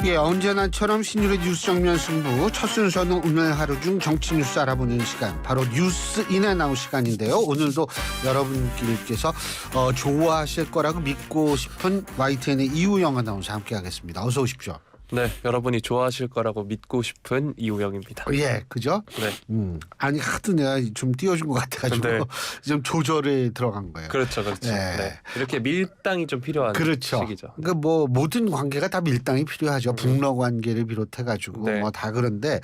예, 언제나처럼 신율의 뉴스 정면 승부. 첫 순서는 오늘 하루 중 정치 뉴스 알아보는 시간, 바로 뉴스인에 나올 시간인데요. 오늘도 여러분께서 좋아하실 거라고 믿고 싶은 YTN의 이우영 아나운서 함께하겠습니다. 어서 오십시오. 네, 여러분이 좋아하실 거라고 믿고 싶은 이우영입니다. 예, 그죠? 네. 아니 하도 내가 좀 띄워준 것 같아가지고 네. 좀 조절에 들어간 거예요. 그렇죠. 네. 이렇게 밀당이 좀 필요한 그렇죠. 시기죠. 그러니까 뭐 모든 관계가 다 밀당이 필요하죠. 북러 관계를 비롯해가지고 네. 뭐 다 그런데,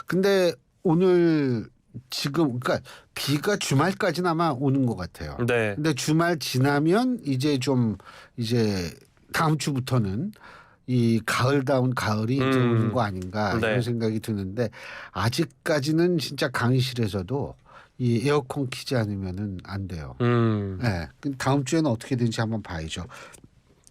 근데 오늘 지금 그러니까 비가 주말까지는 아마 오는 것 같아요. 네. 근데 주말 지나면 이제 다음 주부터는 이 가을다운 가을이 이제 오는 거 아닌가 네. 이런 생각이 드는데, 아직까지는 진짜 강의실에서도 이 에어컨 키지 않으면은 안 돼요. 네. 다음 주에는 어떻게 되는지 한번 봐야죠.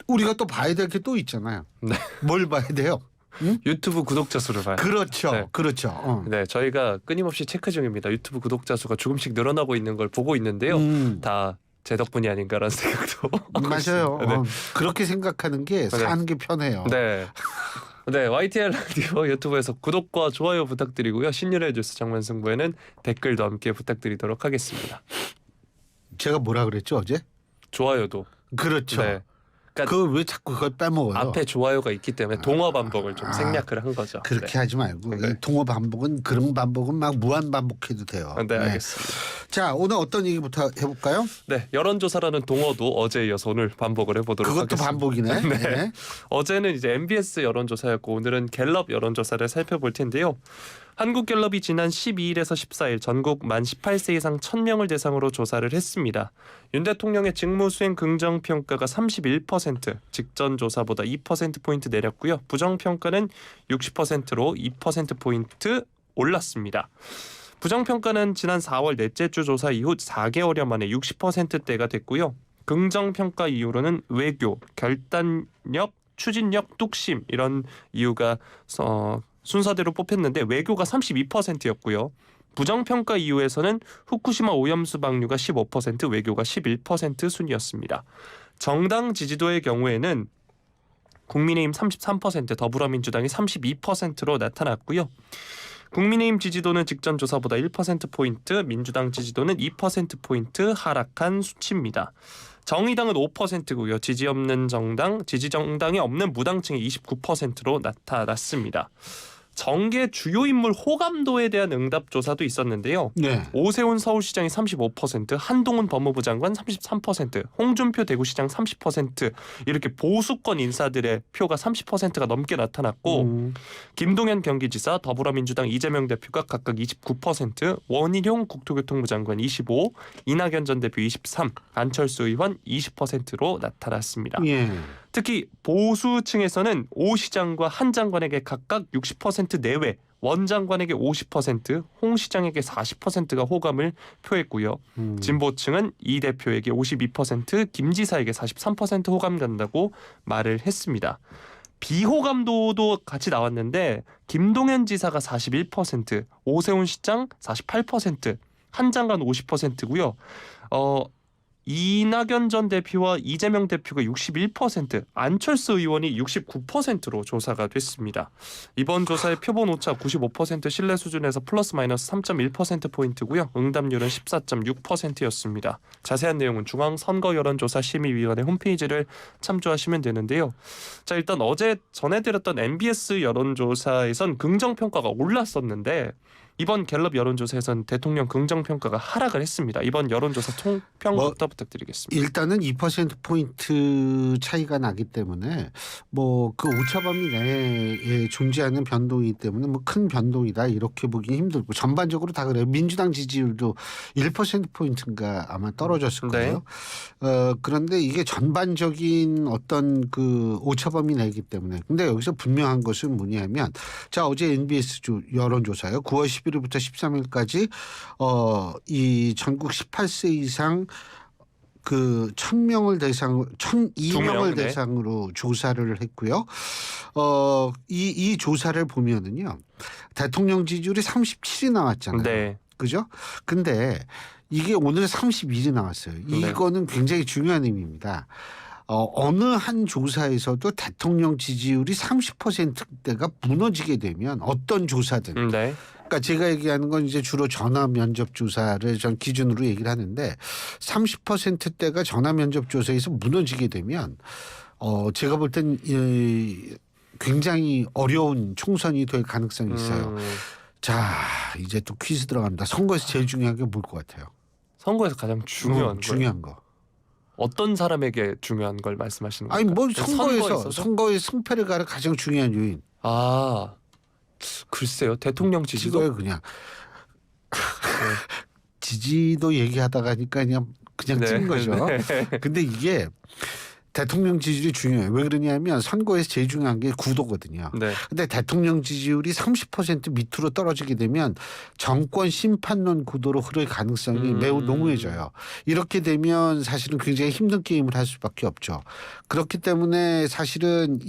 우리가 또 봐야 될 게 또 있잖아요. 네. 뭘 봐야 돼요? 응? 유튜브 구독자 수를 봐요. 그렇죠. 네. 그렇죠. 네, 저희가 끊임없이 체크 중입니다. 유튜브 구독자 수가 조금씩 늘어나고 있는 걸 보고 있는데요. 다 제 덕분이 아닌가라는 생각도 하고 맞아요. 있습니다. 네. 그렇게 생각하는 게 사는 게 편해요. 네. 네, YTN 라디오 유튜브에서 구독과 좋아요 부탁드리고요. 신율의 뉴스 정면 승부에는 댓글도 함께 부탁드리도록 하겠습니다. 제가 뭐라 그랬죠 어제? 좋아요도. 그렇죠. 네. 그러니까 그걸 왜 자꾸 그걸 빼먹어요? 앞에 좋아요가 있기 때문에 동어 반복을 좀 생략을 한 거죠. 그렇게 네. 하지 말고 네. 이 동어 반복은, 그런 반복은 막 무한 반복해도 돼요. 네, 알겠습니다. 자, 오늘 어떤 얘기부터 해볼까요? 네, 여론조사라는 동어도 어제에 이어서 오늘 반복을 해보도록 그것도 하겠습니다. 반복이네. 네. 네. 어제는 이제 MBS 여론조사였고 오늘은 갤럽 여론조사를 살펴볼 텐데요. 한국갤럽이 지난 12일에서 14일 전국 만 18세 이상 1000명을 대상으로 조사를 했습니다. 윤 대통령의 직무수행 긍정평가가 31%, 직전 조사보다 2%포인트 내렸고요. 부정평가는 60%로 2%포인트 올랐습니다. 부정평가는 지난 4월 넷째 주 조사 이후 4개월여 만에 60%대가 됐고요. 긍정평가 이후로는 외교, 결단력, 추진력, 뚝심 이런 이유가 순서대로 뽑혔는데 외교가 32%였고요. 부정평가 이후에서는 후쿠시마 오염수 방류가 15%, 외교가 11% 순이었습니다. 정당 지지도의 경우에는 국민의힘 33%, 더불어민주당이 32%로 나타났고요. 국민의힘 지지도는 직전 조사보다 1%포인트, 민주당 지지도는 2%포인트 하락한 수치입니다. 정의당은 5%고요. 지지 정당이 없는 무당층이 29%로 나타났습니다. 정계 주요 인물 호감도에 대한 응답 조사도 있었는데요. 네. 오세훈 서울시장이 35%, 한동훈 법무부 장관 33%, 홍준표 대구시장 30%, 이렇게 보수권 인사들의 표가 30%가 넘게 나타났고 김동연 경기지사, 더불어민주당 이재명 대표가 각각 29%, 원희룡 국토교통부 장관 25%, 이낙연 전 대표 23%, 안철수 의원 20%로 나타났습니다. 예. 특히 보수층에서는 오 시장과 한 장관에게 각각 60% 내외, 원 장관에게 50%, 홍 시장에게 40%가 호감을 표했고요. 진보층은 이 대표에게 52%, 김 지사에게 43% 호감 간다고 말을 했습니다. 비호감도도 같이 나왔는데 김동연 지사가 41%, 오세훈 시장 48%, 한 장관 50%고요. 이낙연 전 대표와 이재명 대표가 61%, 안철수 의원이 69%로 조사가 됐습니다. 이번 조사의 표본 오차 95% 신뢰 수준에서 플러스 마이너스 3.1%포인트고요. 응답률은 14.6%였습니다. 자세한 내용은 중앙선거여론조사심의위원회 홈페이지를 참조하시면 되는데요. 자, 일단 어제 전해드렸던 MBS 여론조사에선 긍정평가가 올랐었는데 이번 갤럽 여론조사에선 대통령 긍정평가가 하락을 했습니다. 이번 여론조사 총평부터 부탁드리겠습니다. 일단은 2%포인트 차이가 나기 때문에 그 오차범위 내에 존재하는 변동이기 때문에 큰 변동이다 이렇게 보기 힘들고, 전반적으로 다 그래요. 민주당 지지율도 1%포인트인가 아마 떨어졌을 거예요. 그런데 이게 전반적인 어떤 그 오차범위 내이기 때문에. 근데 여기서 분명한 것은 뭐냐면, 자, 어제 NBS 여론조사요. 9월 11일부터 13일까지 이 전국 18세 이상 그 1000명을 대상으로 1002명을 네. 대상으로 조사를 했고요. 이 조사를 보면은요. 대통령 지지율이 37이 나왔잖아요. 네. 그죠? 근데 이게 오늘 31이 나왔어요. 이거는 굉장히 중요한 의미입니다. 어느 한 조사에서도 대통령 지지율이 30%대가 무너지게 되면 어떤 조사든 네. 그러니까 제가 얘기하는 건 이제 주로 전화 면접 조사를 전 기준으로 얘기를 하는데 30%대가 전화 면접 조사에서 무너지게 되면 제가 볼 땐 굉장히 어려운 총선이 될 가능성이 있어요. 자, 이제 또 퀴즈 들어갑니다. 선거에서 제일 중요한 게 뭘 것 같아요? 선거에서 가장 중요한 거. 중요한 거. 어떤 사람에게 중요한 걸 말씀하시는 거예요? 아니 뭐 선거의 승패를 가는 가장 중요한 요인. 아, 글쎄요. 대통령 지지도? 이거요 그냥. 지지도 얘기하다가 하니까 그냥 찐 거죠. 네. 근데 이게 대통령 지지율이 중요해요. 왜 그러냐면 선거에서 제일 중요한 게 구도거든요. 네. 근데 대통령 지지율이 30% 밑으로 떨어지게 되면 정권 심판론 구도로 흐를 가능성이 매우 농후해져요. 이렇게 되면 사실은 굉장히 힘든 게임을 할 수밖에 없죠. 그렇기 때문에 사실은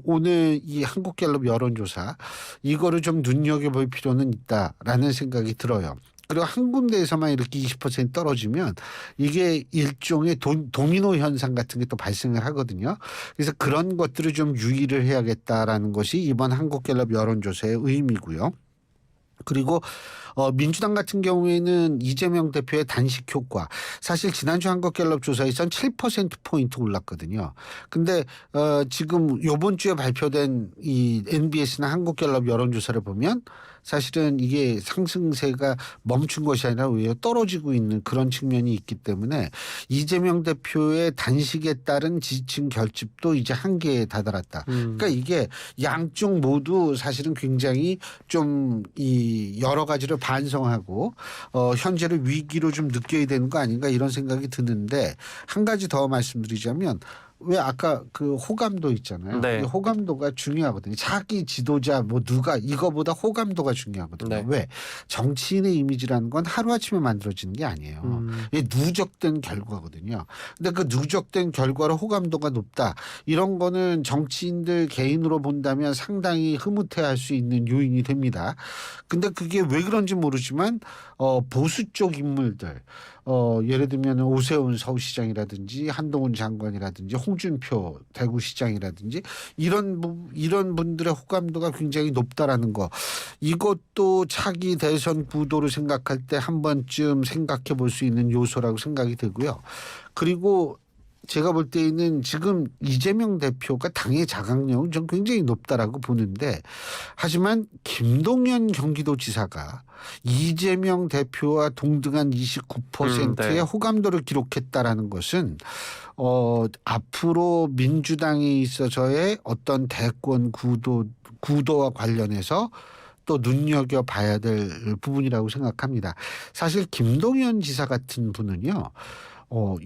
오늘 이 한국갤럽 여론조사 이거를 좀 눈여겨볼 필요는 있다라는 생각이 들어요. 그리고 한 군데에서만 이렇게 20% 떨어지면 이게 일종의 도미노 현상 같은 게 또 발생을 하거든요. 그래서 그런 것들을 좀 유의를 해야겠다라는 것이 이번 한국갤럽 여론조사의 의미고요. 그리고 민주당 같은 경우에는 이재명 대표의 단식 효과 사실 지난주 한국갤럽 조사에선 7%포인트 올랐거든요. 근데 지금 이번 주에 발표된 이 NBS나 한국갤럽 여론조사를 보면 사실은 이게 상승세가 멈춘 것이 아니라 오히려 떨어지고 있는 그런 측면이 있기 때문에 이재명 대표의 단식에 따른 지지층 결집도 이제 한계에 다다랐다. 그러니까 이게 양쪽 모두 사실은 굉장히 좀 이 여러 가지를 반성하고 현재를 위기로 좀 느껴야 되는 거 아닌가 이런 생각이 드는데 한 가지 더 말씀드리자면 왜 아까 그 호감도 있잖아요. 네. 이 호감도가 중요하거든요. 자기 지도자 뭐 누가 이거보다 호감도가 중요하거든요. 네. 왜? 정치인의 이미지라는 건 하루아침에 만들어지는 게 아니에요. 이게 누적된 결과거든요. 근데 그 누적된 결과로 호감도가 높다. 이런 거는 정치인들 개인으로 본다면 상당히 흐뭇해할 수 있는 요인이 됩니다. 근데 그게 왜 그런지 모르지만 보수 쪽 인물들 예를 들면 오세훈 서울시장이라든지 한동훈 장관이라든지 홍준표 대구시장이라든지 이런 분들의 호감도가 굉장히 높다라는 거 이것도 차기 대선 구도를 생각할 때 한 번쯤 생각해 볼 수 있는 요소라고 생각이 되고요. 그리고 제가 볼 때에는 지금 이재명 대표가 당의 자각력은 좀 굉장히 높다라고 보는데 하지만 김동연 경기도지사가 이재명 대표와 동등한 29%의 네. 호감도를 기록했다라는 것은 앞으로 민주당에 있어서의 어떤 대권 구도와 관련해서 또 눈여겨봐야 될 부분이라고 생각합니다. 사실 김동연 지사 같은 분은요.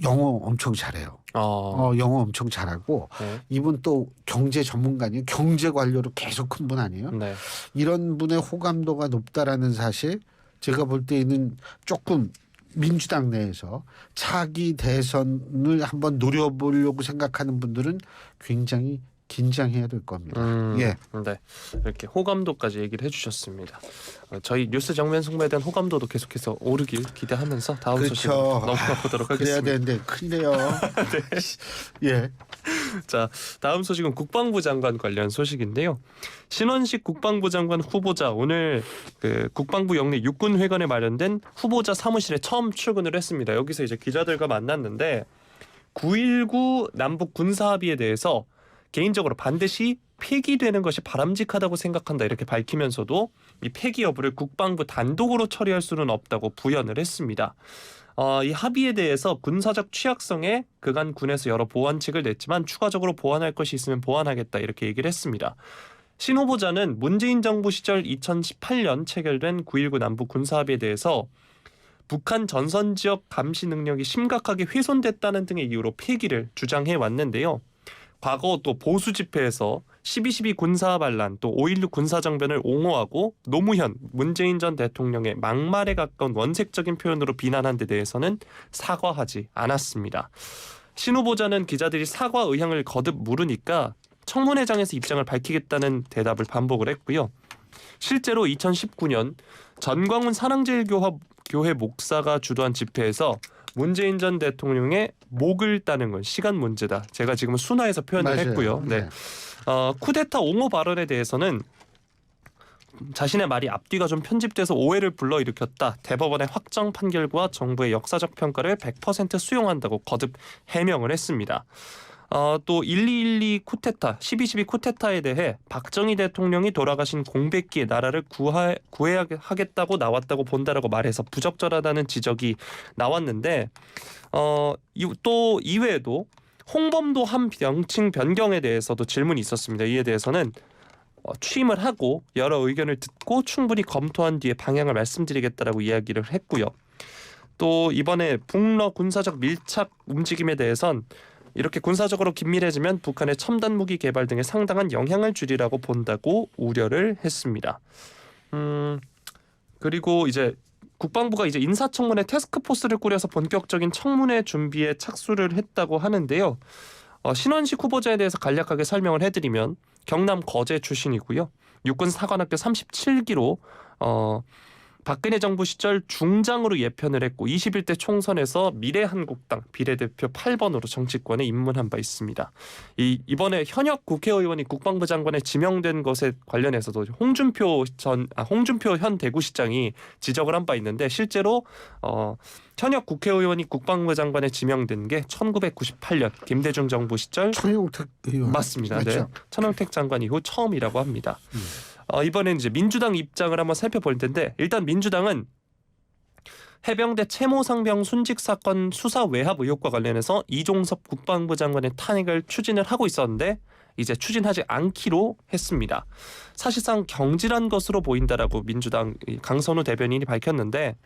영어 엄청 잘해요. 영어 엄청 잘하고 네. 이분 또 경제 전문가니에요. 경제 관료로 계속 큰 분 아니에요. 네. 이런 분의 호감도가 높다라는 사실 제가 볼 때는 조금 민주당 내에서 차기 대선을 한번 노려보려고 생각하는 분들은 굉장히 긴장해야 될 겁니다. 예. 네. 이렇게 호감도까지 얘기를 해주셨습니다. 저희 뉴스 정면 승부에 대한 호감도도 계속해서 오르길 기대하면서 다음 소식 넘어가 보도록 그래야 하겠습니다. 되는데 큰일이에요. 네. 예. 자, 다음 소식은 국방부 장관 관련 소식인데요. 신원식 국방부 장관 후보자 오늘 그 국방부 영내 육군회관에 마련된 후보자 사무실에 처음 출근을 했습니다. 여기서 이제 기자들과 만났는데 9.19 남북 군사합의에 대해서 개인적으로 반드시 폐기되는 것이 바람직하다고 생각한다 이렇게 밝히면서도 이 폐기 여부를 국방부 단독으로 처리할 수는 없다고 부연을 했습니다. 이 합의에 대해서 군사적 취약성에 그간 군에서 여러 보완책을 냈지만 추가적으로 보완할 것이 있으면 보완하겠다 이렇게 얘기를 했습니다. 신 후보자는 문재인 정부 시절 2018년 체결된 9.19 남북 군사합의에 대해서 북한 전선지역 감시 능력이 심각하게 훼손됐다는 등의 이유로 폐기를 주장해 왔는데요. 과거 또 보수 집회에서 12.12 군사 반란 또 5.16 군사정변을 옹호하고 노무현, 문재인 전 대통령의 막말에 가까운 원색적인 표현으로 비난한 데 대해서는 사과하지 않았습니다. 신 후보자는 기자들이 사과 의향을 거듭 물으니까 청문회장에서 입장을 밝히겠다는 대답을 반복을 했고요. 실제로 2019년 전광훈 사랑제일교회 목사가 주도한 집회에서 문재인 전 대통령의 목을 따는 건 시간 문제다. 제가 지금 순화해서 표현을 맞아요. 했고요. 네. 쿠데타 옹호 발언에 대해서는 자신의 말이 앞뒤가 좀 편집돼서 오해를 불러일으켰다. 대법원의 확정 판결과 정부의 역사적 평가를 100% 수용한다고 거듭 해명을 했습니다. 또 1212 쿠데타, 12.12 쿠데타에 대해 박정희 대통령이 돌아가신 공백기에 나라를 구해하겠다고 나왔다고 본다라고 말해서 부적절하다는 지적이 나왔는데 또 이외에도 홍범도 한 명칭 변경에 대해서도 질문이 있었습니다. 이에 대해서는 취임을 하고 여러 의견을 듣고 충분히 검토한 뒤에 방향을 말씀드리겠다라고 이야기를 했고요. 또 이번에 북러 군사적 밀착 움직임에 대해선 이렇게 군사적으로 긴밀해지면 북한의 첨단 무기 개발 등에 상당한 영향을 주리라고 본다고 우려를 했습니다. 그리고 이제 국방부가 이제 인사청문회 태스크포스를 꾸려서 본격적인 청문회 준비에 착수를 했다고 하는데요. 신원식 후보자에 대해서 간략하게 설명을 해드리면 경남 거제 출신이고요. 육군 사관학교 37기로 박근혜 정부 시절 중장으로 예편을 했고 21대 총선에서 미래한국당 비례대표 8번으로 정치권에 입문한 바 있습니다. 이번에 현역 국회의원이 국방부 장관에 지명된 것에 관련해서도 홍준표 현 대구시장이 지적을 한 바 있는데 실제로 현역 국회의원이 국방부 장관에 지명된 게 1998년 김대중 정부 시절 천용택 의원 맞습니다. 맞죠? 네. 천용택 장관 이후 처음이라고 합니다. 이번엔 이제 민주당 입장을 한번 살펴볼 텐데 일단 민주당은 해병대 채모상병 순직 사건 수사 외압 의혹과 관련해서 이종섭 국방부 장관의 탄핵을 추진을 하고 있었는데 이제 추진하지 않기로 했습니다. 사실상 경질한 것으로 보인다라고 민주당 강선우 대변인이 밝혔는데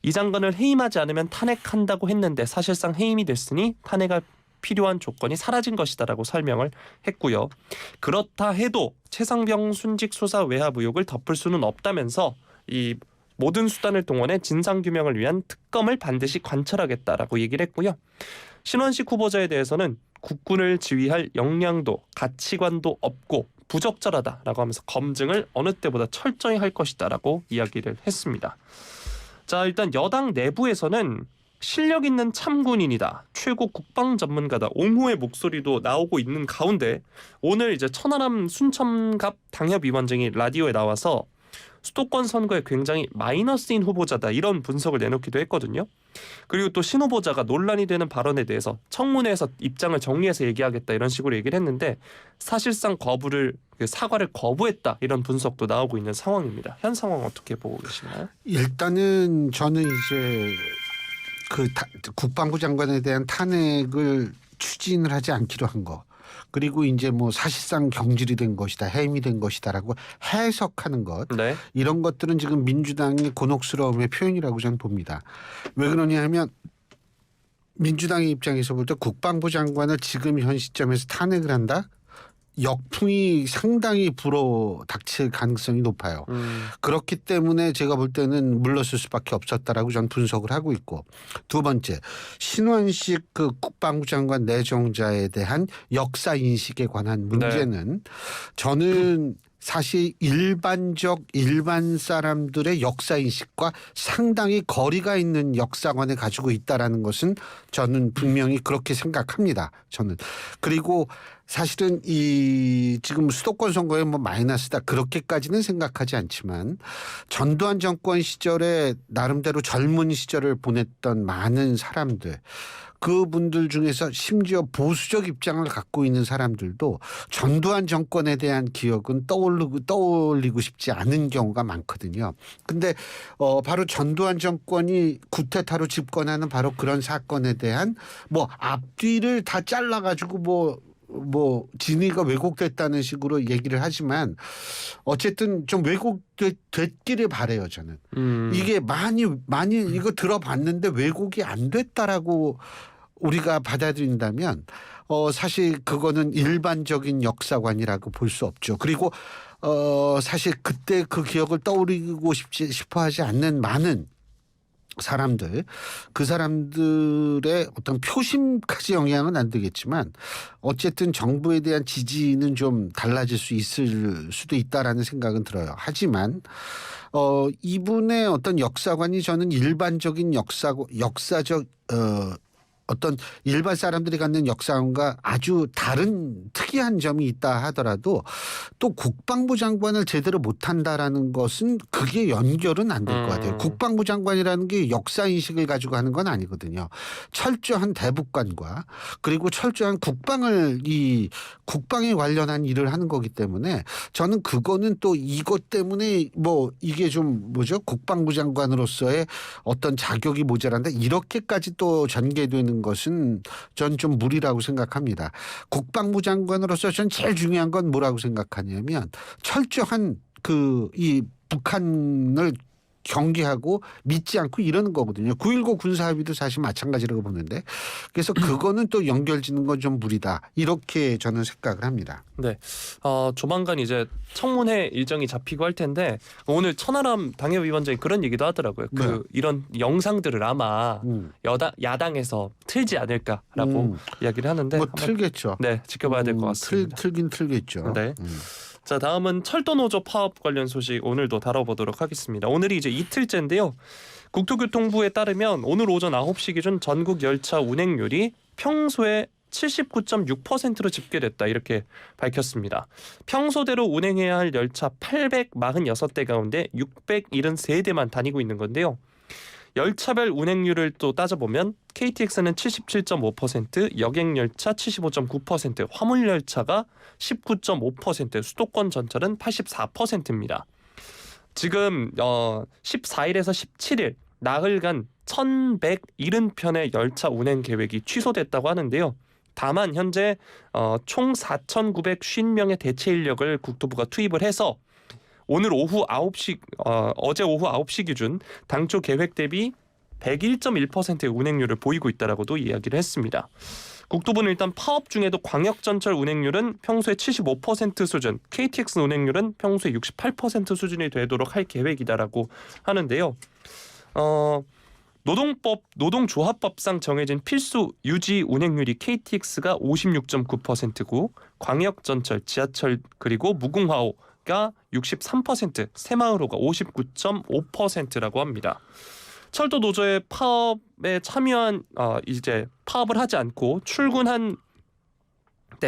이 장관을 해임하지 않으면 탄핵한다고 했는데 사실상 해임이 됐으니 탄핵할 필요한 조건이 사라진 것이다라고 설명을 했고요. 그렇다 해도 최상병 순직 수사 외압 의혹을 덮을 수는 없다면서 이 모든 수단을 동원해 진상규명을 위한 특검을 반드시 관철하겠다라고 얘기를 했고요. 신원식 후보자에 대해서는 국군을 지휘할 역량도 가치관도 없고 부적절하다라고 하면서 검증을 어느 때보다 철저히 할 것이다라고 이야기를 했습니다. 자, 일단 여당 내부에서는 실력 있는 참군인이다. 최고 국방 전문가다. 옹호의 목소리도 나오고 있는 가운데 오늘 이제 천하람 순천갑 당협위원장이 라디오에 나와서 수도권 선거에 굉장히 마이너스인 후보자다. 이런 분석을 내놓기도 했거든요. 그리고 또 신 후보자가 논란이 되는 발언에 대해서 청문회에서 입장을 정리해서 얘기하겠다. 이런 식으로 얘기를 했는데 사실상 사과를 거부했다. 이런 분석도 나오고 있는 상황입니다. 현 상황 어떻게 보고 계시나요? 일단은 저는 이제 국방부 장관에 대한 탄핵을 추진을 하지 않기로 한 거. 그리고 이제 뭐 사실상 경질이 된 것이다, 해임이 된 것이다라고 해석하는 것. 네. 이런 것들은 지금 민주당의 곤혹스러움의 표현이라고 저는 봅니다. 왜 그러냐 하면 민주당의 입장에서 볼 때 국방부 장관을 지금 현 시점에서 탄핵을 한다? 역풍이 상당히 불어닥칠 가능성이 높아요. 그렇기 때문에 제가 볼 때는 물러설 수밖에 없었다라고 저는 분석을 하고 있고, 두 번째 신원식 국방부 장관 내정자에 대한 역사 인식에 관한 문제는 저는 사실 일반 사람들의 역사 인식과 상당히 거리가 있는 역사관을 가지고 있다라는 것은 저는 분명히 그렇게 생각합니다. 저는. 그리고 사실은 이 지금 수도권 선거에 뭐 마이너스다 그렇게까지는 생각하지 않지만 전두환 정권 시절에 나름대로 젊은 시절을 보냈던 많은 사람들, 그분들 중에서 심지어 보수적 입장을 갖고 있는 사람들도 전두환 정권에 대한 기억은 떠올리고 싶지 않은 경우가 많거든요. 근데 바로 전두환 정권이 쿠데타로 집권하는 바로 그런 사건에 대한 뭐 앞뒤를 다 잘라가지고 뭐 진위가 왜곡됐다는 식으로 얘기를 하지만 어쨌든 좀 왜곡됐기를 바래요, 저는. 이게 많이 이거 들어봤는데 왜곡이 안 됐다라고 우리가 받아들인다면 사실 그거는 일반적인 역사관이라고 볼 수 없죠. 그리고 사실 그때 그 기억을 떠올리고 싶어 하지 않는 많은 사람들, 그 사람들의 어떤 표심까지 영향은 안 되겠지만 어쨌든 정부에 대한 지지는 좀 달라질 수 있을 수도 있다라는 생각은 들어요. 하지만 이분의 어떤 역사관이 저는 일반적인 역사적 어떤 일반 사람들이 갖는 역사관과 아주 다른 특이한 점이 있다 하더라도 또 국방부 장관을 제대로 못한다라는 것은 그게 연결은 안 될 것 같아요. 국방부 장관이라는 게 역사인식을 가지고 하는 건 아니거든요. 철저한 대북관과 그리고 철저한 국방에 관련한 일을 하는 거기 때문에 저는 그거는 또 이것 때문에 뭐 이게 좀 뭐죠? 국방부 장관으로서의 어떤 자격이 모자란다 이렇게까지 또 전개되는 것은 전 좀 무리라고 생각합니다. 국방부 장관으로서 전 제일 중요한 건 뭐라고 생각하냐면 철저한 이 북한을 경계하고 믿지 않고 이러는 거거든요. 9.19 군사합의도 사실 마찬가지라고 보는데 그래서 그거는 또 연결짓는 건 좀 무리다. 이렇게 저는 생각을 합니다. 네, 조만간 이제 청문회 일정이 잡히고 할 텐데 오늘 천하람 당협위원장이 그런 얘기도 하더라고요. 네. 이런 영상들을 아마 야당에서 틀지 않을까라고 이야기를 하는데 뭐 한번, 틀겠죠. 네, 지켜봐야 될 것 같습니다. 틀긴 틀겠죠. 네. 자, 다음은 철도노조 파업 관련 소식 오늘도 다뤄보도록 하겠습니다. 오늘이 이제 이틀째인데요. 국토교통부에 따르면 오늘 오전 9시 기준 전국 열차 운행률이 평소에 79.6%로 집계됐다 이렇게 밝혔습니다. 평소대로 운행해야 할 열차 846대 가운데 673대만 다니고 있는 건데요. 열차별 운행률을 또 따져보면 KTX는 77.5%, 여객열차 75.9%, 화물열차가 19.5%, 수도권 전철은 84%입니다. 지금 14일에서 17일 나흘간 1,170편의 열차 운행 계획이 취소됐다고 하는데요. 다만 현재 총 4,950명의 대체 인력을 국토부가 투입을 해서 오늘 오후 9시 어제 오후 9시 기준 당초 계획 대비 101.1%의 운행률을 보이고 있다라고도 이야기를 했습니다. 국토부는 일단 파업 중에도 광역전철 운행률은 평소에 75% 수준, KTX 운행률은 평소에 68% 수준이 되도록 할 계획이다라고 하는데요. 노동조합법상 정해진 필수 유지 운행률이 KTX가 56.9%고 광역전철, 지하철 그리고 무궁화호가 63%, 새마을호가 59.5%라고 합니다. 철도 노조의 파업에 참여한 이제 파업을 하지 않고 출근한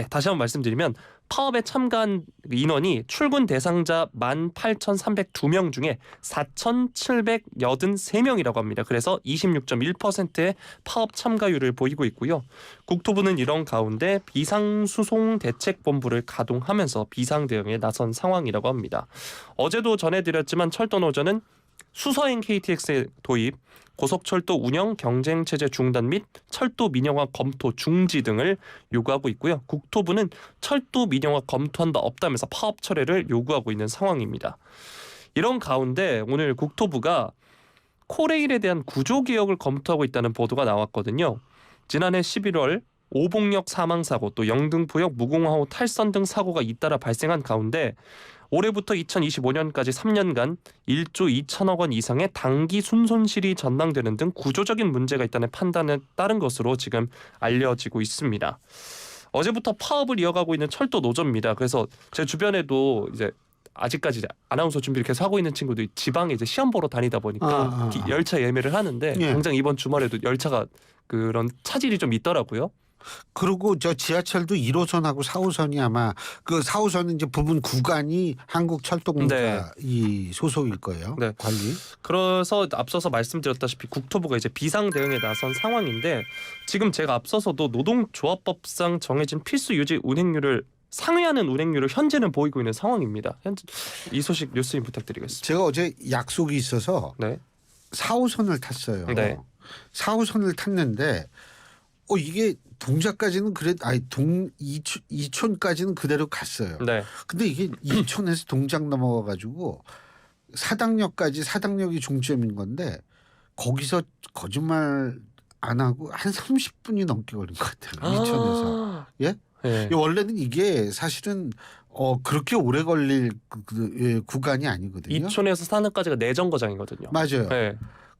다시 한번 말씀드리면 파업에 참가한 인원이 출근 대상자 18,302명 중에 4,783명이라고 합니다. 그래서 26.1%의 파업 참가율을 보이고 있고요. 국토부는 이런 가운데 비상수송대책본부를 가동하면서 비상대응에 나선 상황이라고 합니다. 어제도 전해드렸지만 철도노조는 수서행 KTX의 도입, 고속철도 운영 경쟁체제 중단 및 철도 민영화 검토 중지 등을 요구하고 있고요. 국토부는 철도 민영화 검토한 바 없다면서 파업 철회를 요구하고 있는 상황입니다. 이런 가운데 오늘 국토부가 코레일에 대한 구조개혁을 검토하고 있다는 보도가 나왔거든요. 지난해 11월 오봉역 사망사고 또 영등포역 무궁화호 탈선 등 사고가 잇따라 발생한 가운데 올해부터 2025년까지 3년간 1조 2천억 원 이상의 단기 순손실이 전망되는 등 구조적인 문제가 있다는 판단에 따른 것으로 지금 알려지고 있습니다. 어제부터 파업을 이어가고 있는 철도 노조입니다. 그래서 제 주변에도 이제 아직까지 아나운서 준비를 계속 하고 있는 친구들이 지방에 이제 시험 보러 다니다 보니까 열차 예매를 하는데 당장 이번 주말에도 열차가 그런 차질이 좀 있더라고요. 그리고 저 지하철도 1호선하고 4호선이 아마 그 4호선은 이제 부분 구간이 한국철도공사 이 소속일 거예요. 네. 관리. 그래서 앞서서 말씀드렸다시피 국토부가 이제 비상 대응에 나선 상황인데 지금 제가 앞서서도 노동조합법상 정해진 필수 유지 운행률을 상회하는 운행률을 현재는 보이고 있는 상황입니다. 현재 이 소식 뉴스인 부탁드리겠습니다. 제가 어제 약속이 있어서 4호선을 탔어요. 4호선을 탔는데 이게 동작까지는 이촌까지는 그대로 갔어요. 근데 이게 이촌에서 동작 넘어가가지고 사당역이 종점인 건데 거기서 거짓말 안 하고 한 30분이 넘게 걸린 것 같아요. 이촌에서. 예? 원래는 이게 사실은 그렇게 오래 걸릴 구간이 아니거든요. 이촌에서 산악까지가 내정거장이거든요. 맞아요.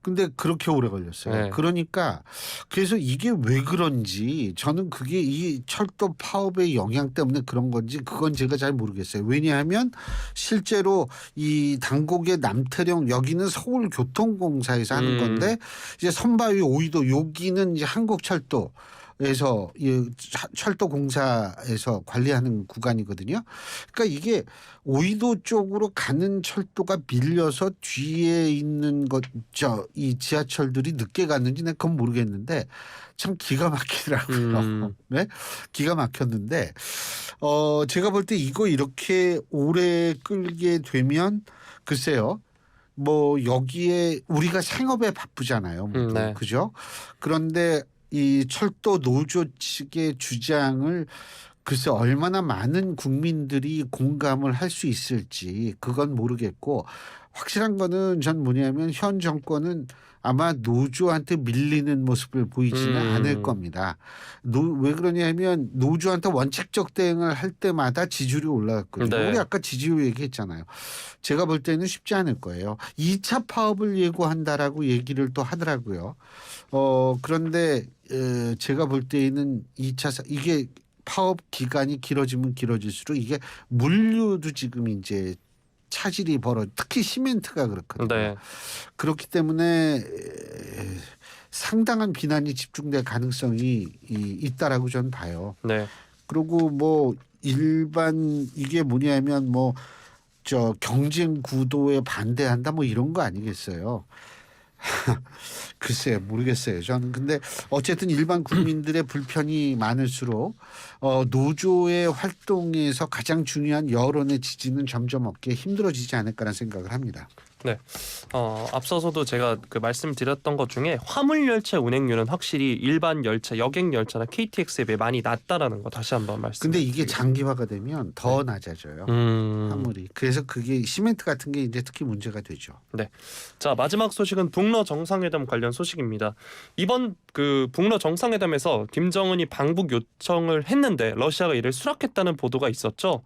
근데 그렇게 오래 걸렸어요. 네. 그러니까 그래서 이게 왜 그런지 저는 그게 이 철도 파업의 영향 때문에 그런 건지 그건 제가 잘 모르겠어요. 왜냐하면 실제로 이 당곡의 남태령 여기는 서울교통공사에서 하는 건데 이제 선바위 오이도 여기는 이제 한국철도 에서 이 철도공사에서 관리하는 구간이거든요. 그러니까 이게 오이도 쪽으로 가는 철도가 밀려서 뒤에 있는 이 지하철들이 늦게 갔는지 는 그건 모르겠는데 참 기가 막히더라고요. 네, 기가 막혔는데 제가 볼 때 이거 이렇게 오래 끌게 되면 글쎄요. 뭐 여기에 우리가 생업에 바쁘잖아요. 네. 그죠? 그런데 이 철도 노조 측의 주장을 글쎄 얼마나 많은 국민들이 공감을 할 수 있을지 그건 모르겠고 확실한 거는 전 뭐냐면 현 정권은 아마 노조한테 밀리는 모습을 보이지는 않을 겁니다. 왜 그러냐면 노조한테 원칙적 대응을 할 때마다 지지율이 올라갔거든요. 네. 우리 아까 지지율 얘기했잖아요. 제가 볼 때는 쉽지 않을 거예요. 2차 파업을 예고한다라고 얘기를 또 하더라고요. 그런데 제가 볼 때에는 2차 이게 파업 기간이 길어지면 길어질수록 이게 물류도 지금 이제 차질이 특히 시멘트가 그렇거든요. 네. 그렇기 때문에 상당한 비난이 집중될 가능성이 있다라고 저는 봐요. 네. 그리고 뭐 일반 이게 뭐냐면 뭐 경쟁 구도에 반대한다 뭐 이런 거 아니겠어요. 글쎄요, 모르겠어요. 저는 근데 어쨌든 일반 국민들의 불편이 많을수록 노조의 활동에서 가장 중요한 여론의 지지는 점점 얻기 힘들어지지 않을까라는 생각을 합니다. 네. 앞서서도 제가 그 말씀드렸던 것 중에 화물 열차 운행률은 확실히 일반 열차, 여객 열차나 KTX에 비해 많이 낮다라는 거 다시 한번 말씀. 근데 이게 장기화가 되면 더 낮아져요. 화물이. 그래서 그게 시멘트 같은 게 이제 특히 문제가 되죠. 네. 자, 마지막 소식은 북러 정상회담 관련 소식입니다. 이번 그 북러 정상회담에서 김정은이 방북 요청을 했는데 러시아가 이를 수락했다는 보도가 있었죠.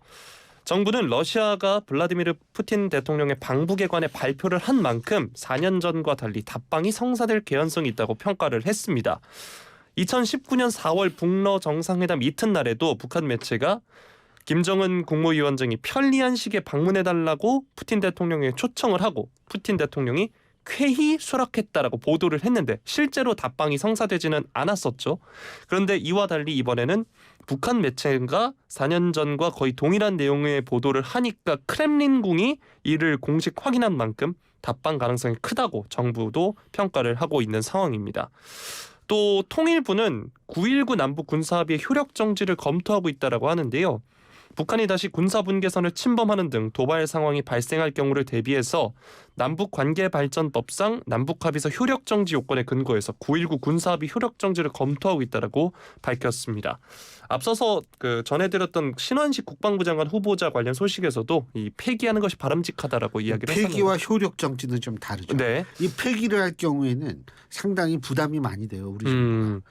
정부는 러시아가 블라디미르 푸틴 대통령의 방북에 관해 발표를 한 만큼 4년 전과 달리 답방이 성사될 개연성이 있다고 평가를 했습니다. 2019년 4월 북러 정상회담 이튿날에도 북한 매체가 김정은 국무위원장이 편리한 시기에 방문해달라고 푸틴 대통령에게 초청을 하고 푸틴 대통령이 쾌히 수락했다라고 보도를 했는데 실제로 답방이 성사되지는 않았었죠. 그런데 이와 달리 이번에는 북한 매체가 4년 전과 거의 동일한 내용의 보도를 하니까 크렘린궁이 이를 공식 확인한 만큼 답방 가능성이 크다고 정부도 평가를 하고 있는 상황입니다. 또 통일부는 9.19 남북 군사합의의 효력 정지를 검토하고 있다라고 하는데요. 북한이 다시 군사분계선을 침범하는 등 도발 상황이 발생할 경우를 대비해서 남북관계발전법상 남북합의서 효력정지 요건에 근거해서 9.19 군사합의 효력정지를 검토하고 있다라고 밝혔습니다. 앞서서 그 전해드렸던 신원식 국방부 장관 후보자 관련 소식에서도 이 폐기하는 것이 바람직하다라고 이야기를 했었는데 폐기와 효력정지는 좀 다르죠. 네. 이 폐기를 할 경우에는 상당히 부담이 많이 돼요. 우리 정부가.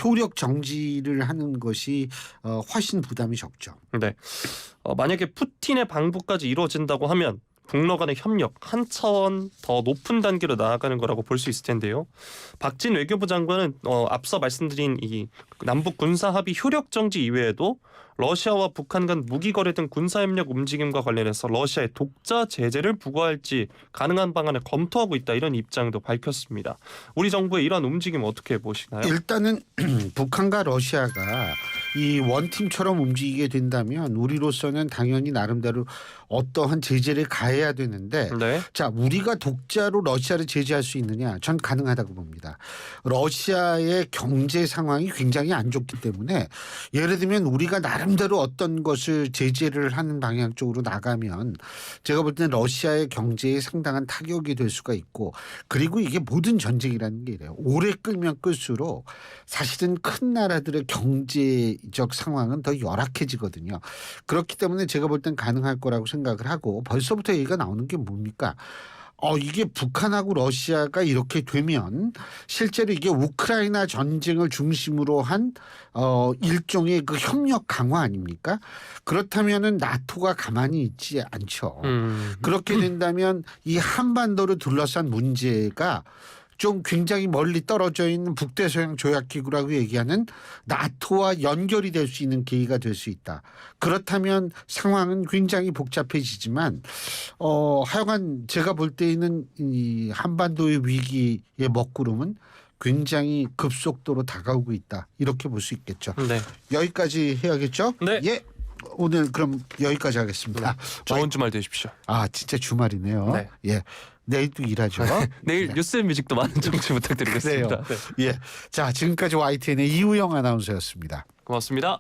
효력 정지를 하는 것이 훨씬 부담이 적죠. 네. 만약에 푸틴의 방북까지 이루어진다고 하면 북러 간의 협력 한 차원 더 높은 단계로 나아가는 거라고 볼 수 있을 텐데요. 박진 외교부 장관은 앞서 말씀드린 이 남북 군사 합의 효력 정지 이외에도 러시아와 북한 간 무기 거래 등 군사 협력 움직임과 관련해서 러시아에 독자 제재를 부과할지 가능한 방안을 검토하고 있다 이런 입장도 밝혔습니다. 우리 정부의 이러한 움직임 어떻게 보시나요? 일단은 북한과 러시아가 이 원팀처럼 움직이게 된다면 우리로서는 당연히 나름대로 어떠한 제재를 가해야 되는데 네. 자, 우리가 독자로 러시아를 제재할 수 있느냐? 전 가능하다고 봅니다. 러시아의 경제 상황이 굉장히 안 좋기 때문에 예를 들면 우리가 나름대로 어떤 것을 제재를 하는 방향 쪽으로 나가면 제가 볼 때는 러시아의 경제에 상당한 타격이 될 수가 있고 그리고 이게 모든 전쟁이라는 게 이래요. 오래 끌면 끌수록 사실은 큰 나라들의 경제적 상황은 더 열악해지거든요. 그렇기 때문에 제가 볼 땐 가능할 거라고 생각을 하고 벌써부터 얘기가 나오는 게 뭡니까? 이게 북한하고 러시아가 이렇게 되면 실제로 이게 우크라이나 전쟁을 중심으로 한 일종의 그 협력 강화 아닙니까? 그렇다면은 나토가 가만히 있지 않죠. 그렇게 된다면 이 한반도를 둘러싼 문제가 좀 굉장히 멀리 떨어져 있는 북대서양 조약기구라고 얘기하는 나토와 연결이 될 수 있는 계기가 될 수 있다. 그렇다면 상황은 굉장히 복잡해지지만 하여간 제가 볼 때에는 이 한반도의 위기의 먹구름은 굉장히 급속도로 다가오고 있다. 이렇게 볼 수 있겠죠. 네. 여기까지 해야겠죠? 네. 예. 오늘 그럼 여기까지 하겠습니다. 좋은 주말 되십시오. 아 진짜 주말이네요. 네. 예. 내일도 일하죠. 내일 네. 뉴스앤뮤직도 많은 청취 부탁드리겠습니다. 예. 자 지금까지 YTN의 이우영 아나운서였습니다. 고맙습니다.